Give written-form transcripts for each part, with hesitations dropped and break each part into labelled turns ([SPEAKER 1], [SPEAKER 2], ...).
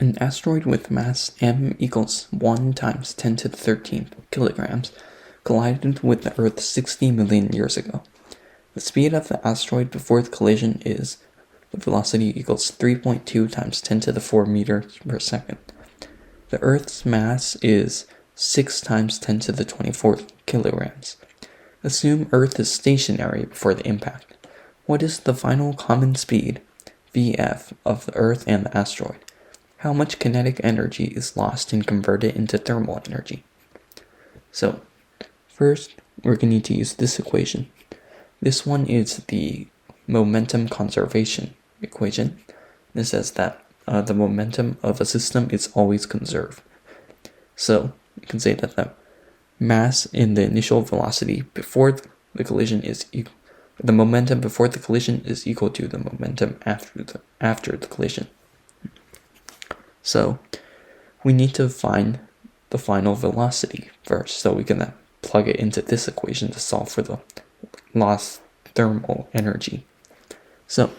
[SPEAKER 1] An asteroid with mass m equals 1 times 10 to the 13th kilograms collided with the Earth 60 million years ago. The speed of the asteroid before the collision is the velocity equals 3.2 times 10 to the 4 meters per second. The Earth's mass is 6 times 10 to the 24th kilograms. Assume Earth is stationary before the impact. What is the final common speed, Vf, of the Earth and the asteroid? How much kinetic energy is lost and converted into thermal energy? So, first, we're going to need to use this equation. This one is the momentum conservation equation. It says that the momentum of a system is always conserved. So, you can say that the mass in the initial velocity before the collision is equal. The momentum before the collision is equal to the momentum after the collision. So we need to find the final velocity first, so we can plug it into this equation to solve for the lost thermal energy. So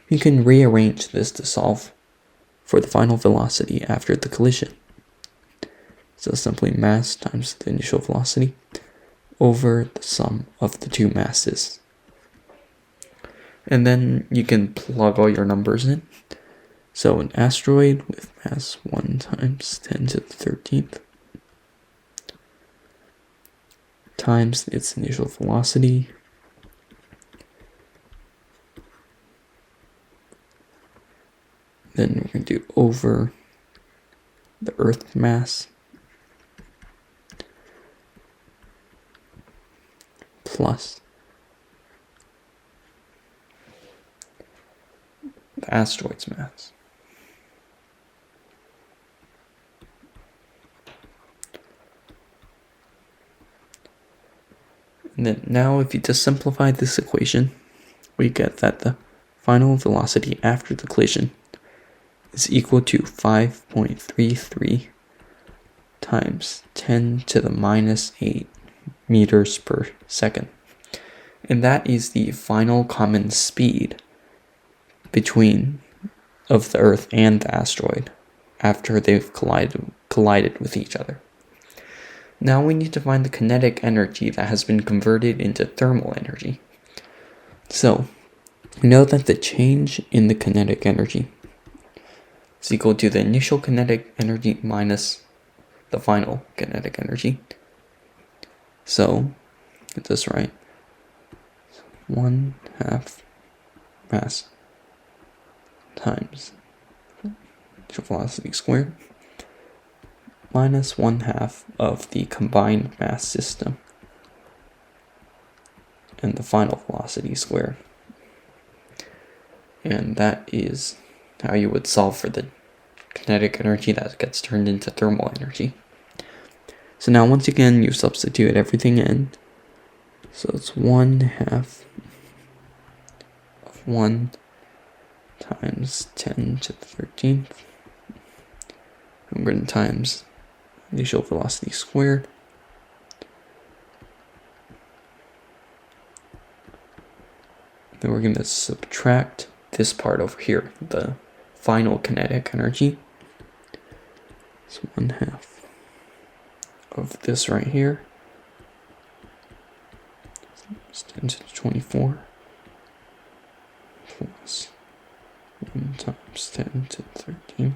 [SPEAKER 1] you can rearrange this to solve for the final velocity after the collision. So simply mass times the initial velocity over the sum of the two masses. And then you can plug all your numbers in. So an asteroid with mass 1 times 10 to the 13th times its initial velocity then we're going to do over the Earth mass plus the asteroid's mass. And then now if you just simplify this equation, we get that the final velocity after the collision is equal to 5.33 times 10 to the minus 8 meters per second. And that is the final common speed of the Earth and the asteroid after they've collided with each other. Now we need to find the kinetic energy that has been converted into thermal energy. So we know that the change in the kinetic energy is equal to the initial kinetic energy minus the final kinetic energy. So get this right. 1/2 mass times initial velocity squared minus 1/2 of the combined mass system and the final velocity squared. And that is how you would solve for the kinetic energy that gets turned into thermal energy. So now once again you substitute everything in. So it's 1/2 of 1 times 10 to the 13th. I'm going to times initial velocity squared. Then we're going to subtract this part over here, the final kinetic energy. So 1/2 of this right here. It's 10 to the 24 plus 1 times 10 to the 13.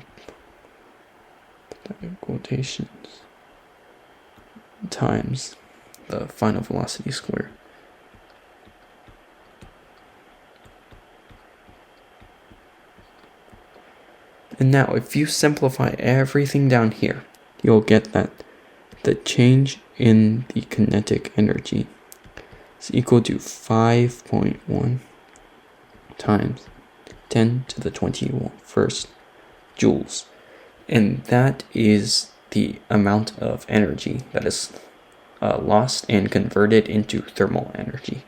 [SPEAKER 1] Put that in quotations. Times the final velocity squared. And now if you simplify everything down here, you'll get that the change in the kinetic energy is equal to 5.1 times 10 to the 21st joules. And that is the amount of energy that is lost and converted into thermal energy.